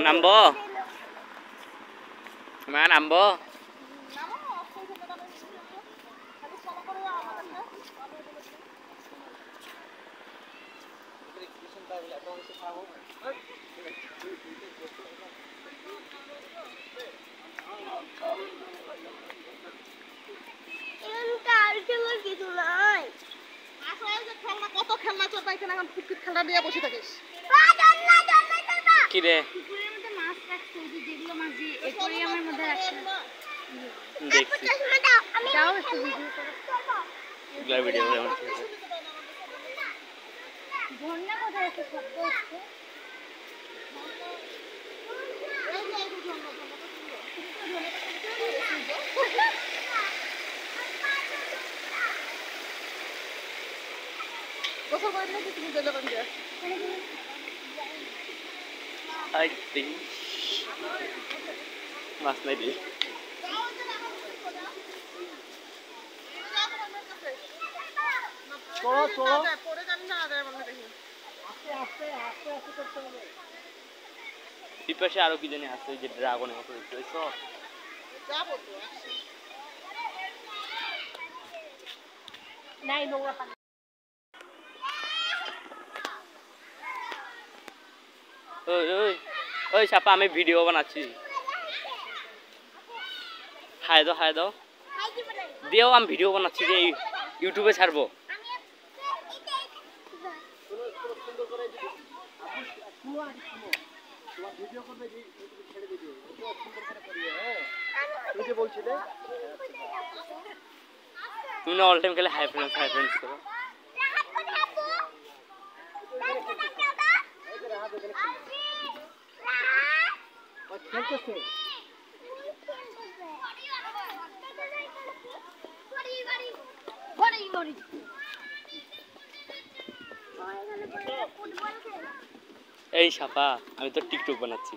নামবো মা নামবো কত খেলনা চোর পাইছে না ফুটফুট খেলনা নিয়ে বসে থাকিস কি রে মাছ রাখছে যেগুলো মাছ দিয়ে অ্যাকোয়ারিয়ামের মধ্যে রাখছে দেখছি দাও একটু ভিডিও করো ঝর্ণা কোথায় আছে শব্দ হচ্ছে গোসল করে দিলে তুমি বেলে বান দিয়ে আই তিন মাছ নাই দি পরে যাবি না আগে মনে দেখি আস্তে করতে হবে এই পাশে আরো কি জানি আছে যে ড্রাগনের মতো দেখতে পাইছো যাবো তো নাই নোংরা পানি ওই ওই ওই সাপা আমি ভিডিও বানাচ্ছি হাই দাও দিও আমি ভিডিও বানাচ্ছি যে ইউটিউবে ছাড়বো তুমি না অল টাইম খেলে হাই ফ্রেন্ডস করো এই সাপা আমি তো টিকটক বানাচ্ছি